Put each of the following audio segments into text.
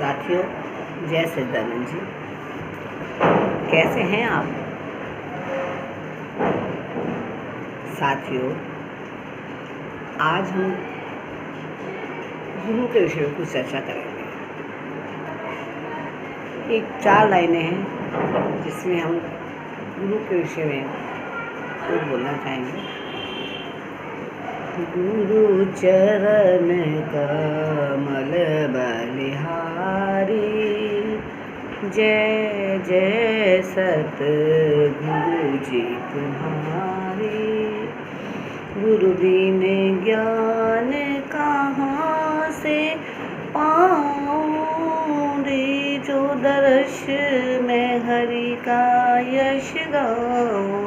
साथियों, जय सच्चिदानंद जी। कैसे हैं आप साथियों? आज हम गुरु के विषय में कुछ चर्चा करेंगे। एक 4 लाइनें हैं जिसमें हम गुरु के विषय में कुछ बोलना चाहेंगे। गुरु चरण कमल बलिहारी, जय जय सतगुरु जी तुम्हारी। गुरु बिन ज्ञान कहाँ से पाऊं रे, जो दर्श में हरि का यश गाऊं।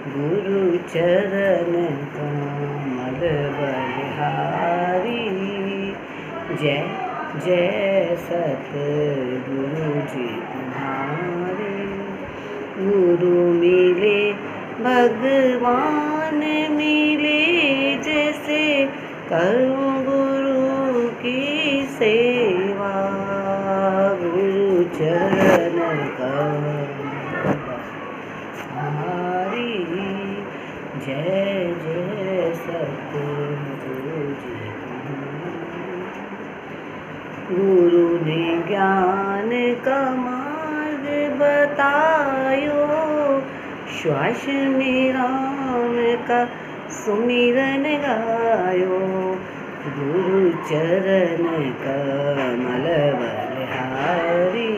गुरु चरण कमल बलिहारी, जय जय सतगुरु जी तुम्हारे। गुरु मिले भगवान मिले, जैसे करूं गुरु की सेवा। गुरु चरण कमल बलिहारी, जय जय सतगुरु जी। गुरु ने ज्ञान का मार्ग बतायो, श्वास में राम का सुमिरन गायो। गुरु चरण कमल बलिहारी,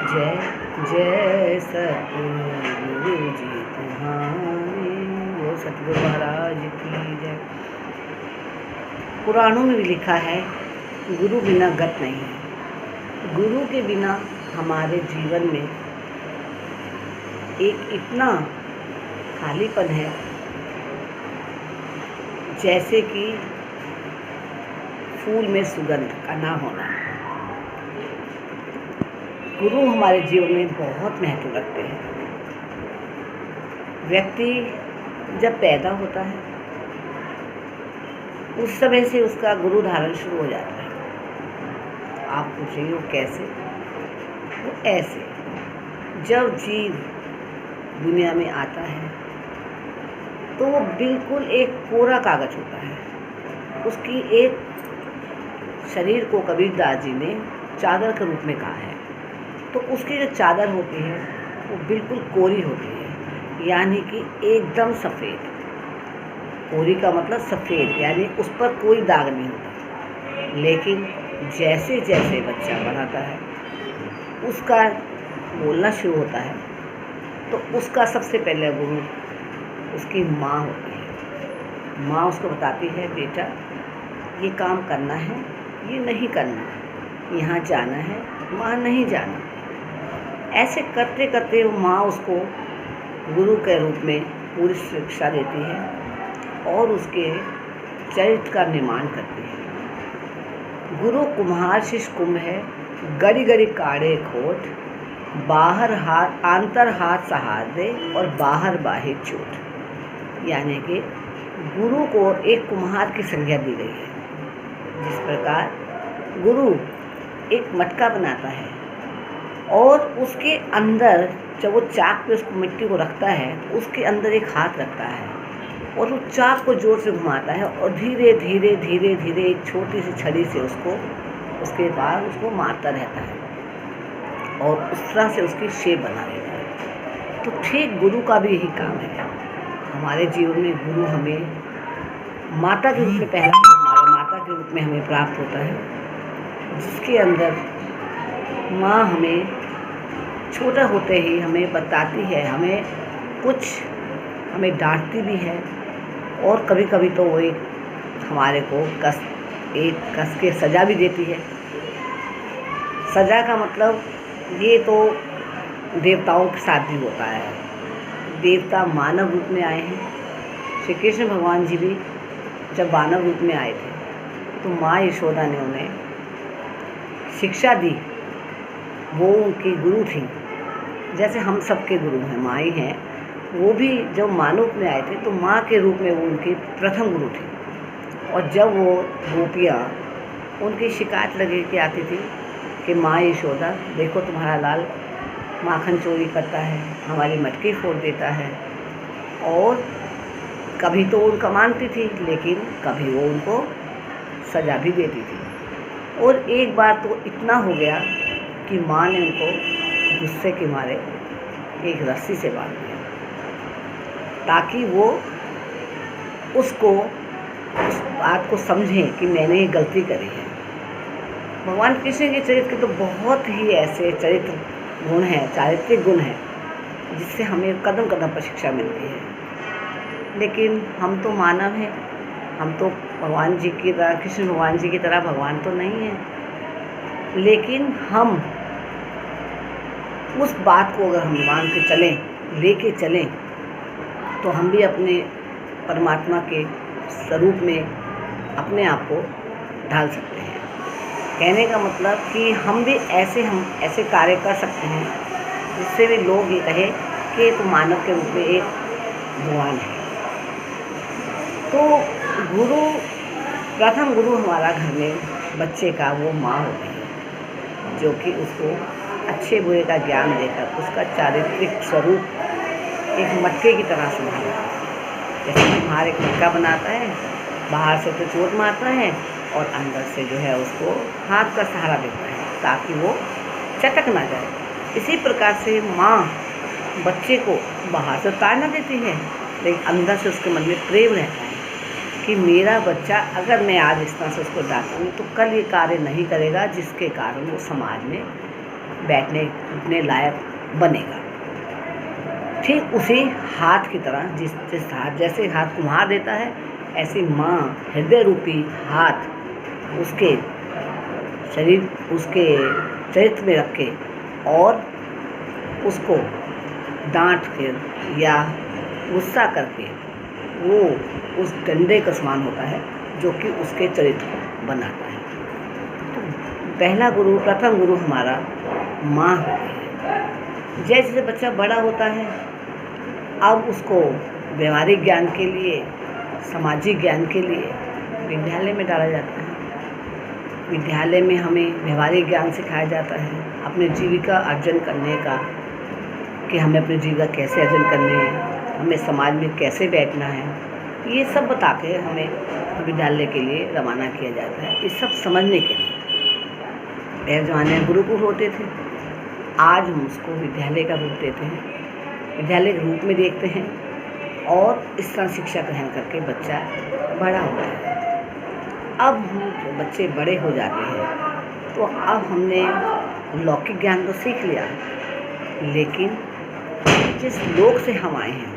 जय जय सतगुरु जी तुम्हारी। वो सतगुरु महाराज की जय। पुराणों में भी लिखा है, गुरु बिना गत नहीं है। गुरु के बिना हमारे जीवन में एक इतना खालीपन है, जैसे कि फूल में सुगंध का ना होना। गुरु हमारे जीवन में बहुत महत्व रखते हैं। व्यक्ति जब पैदा होता है उस समय से उसका गुरु धारण शुरू हो जाता है। आप पूछेंगे वो कैसे? वो ऐसे, जब जीव दुनिया में आता है तो वो बिल्कुल एक कोरा कागज होता है। उसकी एक शरीर को कबीरदास जी ने चादर के रूप में कहा है। तो उसकी जो चादर होती है वो बिल्कुल कोरी होती है, यानी कि एकदम सफ़ेद। कोरी का मतलब सफ़ेद, यानी उस पर कोई दाग नहीं होता। लेकिन जैसे जैसे बच्चा बढ़ाता है, उसका बोलना शुरू होता है, तो उसका सबसे पहले गुरु उसकी माँ होती है। माँ उसको बताती है, बेटा ये काम करना है, ये नहीं करना है, यहाँ जाना है, वहाँ नहीं जाना। ऐसे करते करते वो माँ उसको गुरु के रूप में पूरी शिक्षा देती है और उसके चरित्र का निर्माण करती है। गुरु कुम्हार शिष्य कुंभ है, गड़ी गड़ी काढ़े खोट, बाहर हाथ आंतर हाथ सहारे और बाहर बाहिर चोट। यानी कि गुरु को एक कुम्हार की संज्ञा दी गई है। जिस प्रकार गुरु एक मटका बनाता है और उसके अंदर जब वो चाक पे उसको मिट्टी को रखता है, उसके अंदर एक हाथ रखता है और वो चाक को जोर से घुमाता है और धीरे धीरे धीरे धीरे एक छोटी सी छड़ी से उसके बाद उसको मारता रहता है और उस तरह से उसकी शेप बना देता है। तो ठीक गुरु का भी यही काम है। हमारे जीवन में गुरु हमें माता के रूप में, पहला हमारा माता के रूप में हमें प्राप्त होता है, जिसके अंदर माँ हमें छोटा होते ही हमें बताती है, हमें डांटती भी है और कभी कभी तो वो एक हमारे को कस के सज़ा भी देती है। सज़ा का मतलब ये तो देवताओं के साथ भी होता है। देवता मानव रूप में आए हैं। श्री कृष्ण भगवान जी भी जब मानव रूप में आए थे तो माँ यशोदा ने उन्हें शिक्षा दी। वो उनकी गुरु थी, जैसे हम सबके गुरु हैं, माँ ही हैं। वो भी जब मानव में आए थे तो माँ के रूप में वो उनकी प्रथम गुरु थी। और जब वो गोपियाँ उनकी शिकायत लगे कि आती थी कि माँ यशोदा, देखो तुम्हारा लाल माखन चोरी करता है, हमारी मटकी फोड़ देता है। और कभी तो उनका मानती थी, लेकिन कभी वो उनको सज़ा भी देती थी। और एक बार तो इतना हो गया कि माँ ने उनको गुस्से के मारे एक रस्सी से बांध दिया, ताकि वो उस बात को समझें कि मैंने ये गलती करी है। भगवान कृष्ण के चरित्र के तो बहुत ही ऐसे चरित्र गुण हैं, चारित्रिक गुण हैं, जिससे हमें कदम कदम पर शिक्षा मिलती है। लेकिन हम तो मानव हैं, हम तो भगवान जी की तरह, कृष्ण भगवान जी की तरह भगवान तो नहीं हैं। लेकिन हम उस बात को अगर हम मान के चलें, लेके चलें, तो हम भी अपने परमात्मा के स्वरूप में अपने आप को ढाल सकते हैं। कहने का मतलब कि हम ऐसे कार्य कर सकते हैं जिससे भी लोग ये कहे कि तो मानव के रूप में एक भगवान है। तो प्रथम गुरु हमारा घर में बच्चे का वो माँ होती है, जो कि उसको अच्छे बुरे का ज्ञान देकर उसका चारित्रिक स्वरूप एक मटके की तरह संभालता है। जैसे कि बाहर एक मटका बनाता है, बाहर से तो चोट मारता है और अंदर से जो है उसको हाथ का सहारा देता है ताकि वो चटक ना जाए। इसी प्रकार से माँ बच्चे को बाहर से ताड़ना देती है, लेकिन अंदर से उसके मन में प्रेम रहता है कि मेरा बच्चा, अगर मैं आज इस तरह से उसको डांटूंगी तो कल ये कार्य नहीं करेगा, जिसके कारण वो समाज में बैठने उठने लायक बनेगा। ठीक उसी हाथ की तरह जैसे हाथ कुम्हार देता है, ऐसी माँ हृदय रूपी हाथ उसके शरीर, उसके चरित्र में रख के और उसको डांट कर या गुस्सा करके वो उस डंडे का समान होता है जो कि उसके चरित्र को बनाता है। तो प्रथम गुरु हमारा माँ होती है। जैसे जैसे बच्चा बड़ा होता है, अब उसको व्यवहारिक ज्ञान के लिए, सामाजिक ज्ञान के लिए विद्यालय में डाला जाता है। विद्यालय में हमें व्यवहारिक ज्ञान सिखाया जाता है, अपने जीविका अर्जन करने का, कि हमें अपनी जीविका कैसे अर्जन करनी है, हमें समाज में कैसे बैठना है, ये सब बता के हमें विद्यालय के लिए रवाना किया जाता है। ये सब समझने के लिए पहले ज़माने में गुरुकुल होते थे, आज हम उसको विद्यालय का रूप देते हैं, विद्यालय के रूप में देखते हैं और इस तरह शिक्षा ग्रहण करके बच्चा बड़ा होता है। अब हम बच्चे बड़े हो जाते हैं तो अब हमने लौकिक ज्ञान तो सीख लिया, लेकिन जिस लोक से हम आए हैं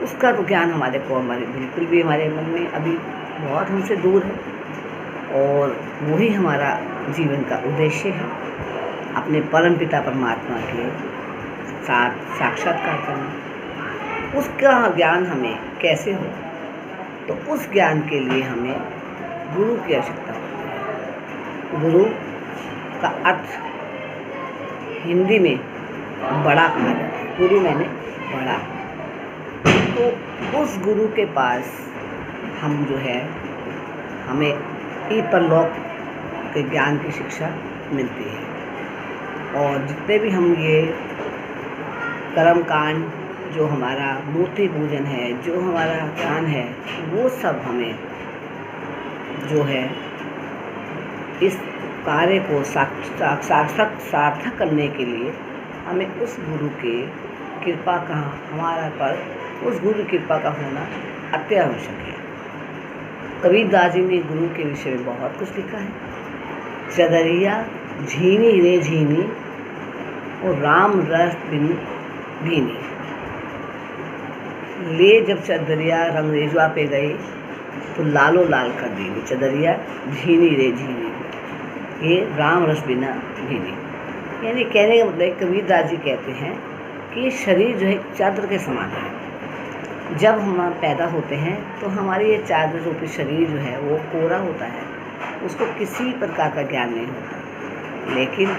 उसका तो ज्ञान हमारे बिल्कुल भी हमारे मन में अभी बहुत हमसे दूर है। और वही हमारा जीवन का उद्देश्य है, अपने परमपिता परमात्मा के साथ साक्षात्कार करना। उसका ज्ञान हमें कैसे हो, तो उस ज्ञान के लिए हमें गुरु की आवश्यकता होती है। गुरु का अर्थ हिंदी में बड़ा कहा जाता है, गुरु मैंने बड़ा। तो उस गुरु के पास हम जो है, हमें परलोक के ज्ञान की शिक्षा मिलती है। और जितने भी हम ये कर्म कांड, जो हमारा मूर्ति पूजन है, जो हमारा ज्ञान है, वो सब हमें जो है इस कार्य को सार्थक करने के लिए हमें उस गुरु के कृपा का, हमारा पर उस गुरु की कृपा का होना अत्यावश्यक है। कबीरदास जी ने गुरु के विषय में बहुत कुछ लिखा है। चदरिया झीनी रे झीनी और राम रस बिन भीनी, ले जब चदरिया रंगरेजवा पे गए तो लालो लाल कर दी। चदरिया झीनी रे झीनी, ये राम रस बिना भीनी। यानी कहने का मतलब कबीरदास जी कहते हैं कि ये शरीर जो है चादर के समान है। जब हम पैदा होते हैं तो हमारी ये चादर रूपी शरीर जो है वो कोरा होता है, उसको किसी प्रकार का ज्ञान नहीं होता। लेकिन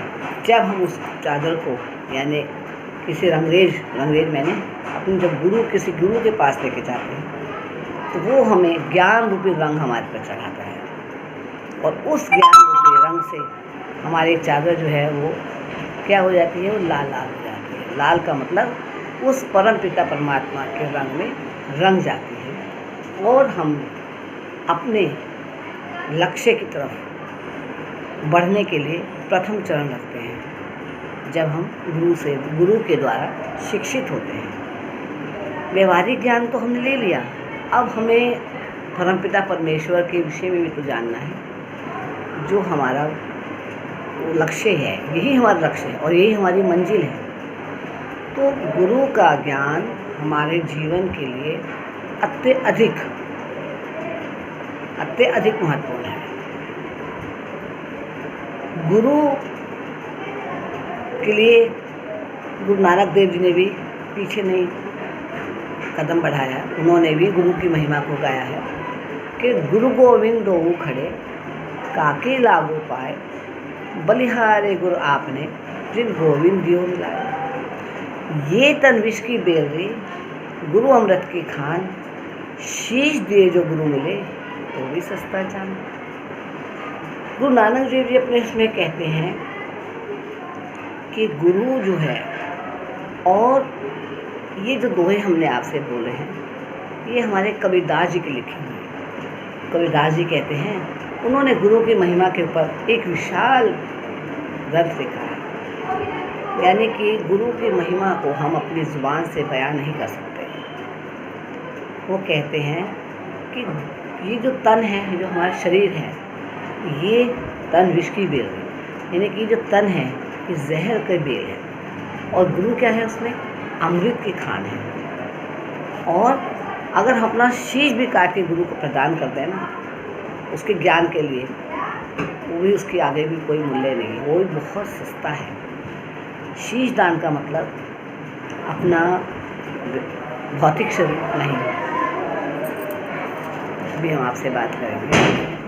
जब हम उस चादर को, यानी किसी रंगरेज मैंने अपने जब किसी गुरु के पास लेके जाते हैं तो वो हमें ज्ञान रूपी रंग हमारे पर चढ़ाता है। और उस ज्ञान रूपी रंग से हमारी चादर जो है वो क्या हो जाती है, वो लाल लाल हो जाती है। लाल का मतलब उस परम पिता परमात्मा के रंग में रंग जाती है और हम अपने लक्ष्य की तरफ बढ़ने के लिए प्रथम चरण रखते हैं जब हम गुरु के द्वारा शिक्षित होते हैं। व्यवहारिक ज्ञान तो हमने ले लिया, अब हमें परमपिता परमेश्वर के विषय में भी तो जानना है। जो हमारा लक्ष्य है, यही हमारा लक्ष्य है और यही हमारी मंजिल है। तो गुरु का ज्ञान हमारे जीवन के लिए अत्यधिक महत्वपूर्ण है। गुरु के लिए गुरु नानक देव जी ने भी पीछे नहीं कदम बढ़ाया। उन्होंने भी गुरु की महिमा को गाया है कि गुरु गोविंद दोऊ खड़े काके लागू पाए, बलिहारे गुरु आपने जिन गोविंद दियो मिलाए। ये तन विष की बेलरी गुरु अमृत की खान, शीश दिए जो गुरु मिले तो भी सस्ता जान। गुरु नानक देव जी अपने इसमें कहते हैं कि गुरु जो है, और ये जो दोहे हमने आपसे बोले हैं ये हमारे कबीरदास जी के लिखे हुए हैं। कबीरदास जी कहते हैं, उन्होंने गुरु की महिमा के ऊपर एक विशाल ग्रंथ लिखा है। यानी कि गुरु की महिमा को हम अपनी ज़ुबान से बयान नहीं कर सकते। वो कहते हैं कि ये जो तन है, जो हमारा शरीर है, ये तन विष की बेल है। यानी कि जो तन है ये जहर के बेल है और गुरु क्या है, उसमें अमृत की खान है। और अगर हम अपना शीश भी काट के गुरु को प्रदान कर दें ना उसके ज्ञान के लिए, वो भी उसके आगे भी कोई मूल्य नहीं, वो भी बहुत सस्ता है। शीश दान का मतलब अपना भौतिक शरीर नहीं। अभी हम आपसे बात करेंगे।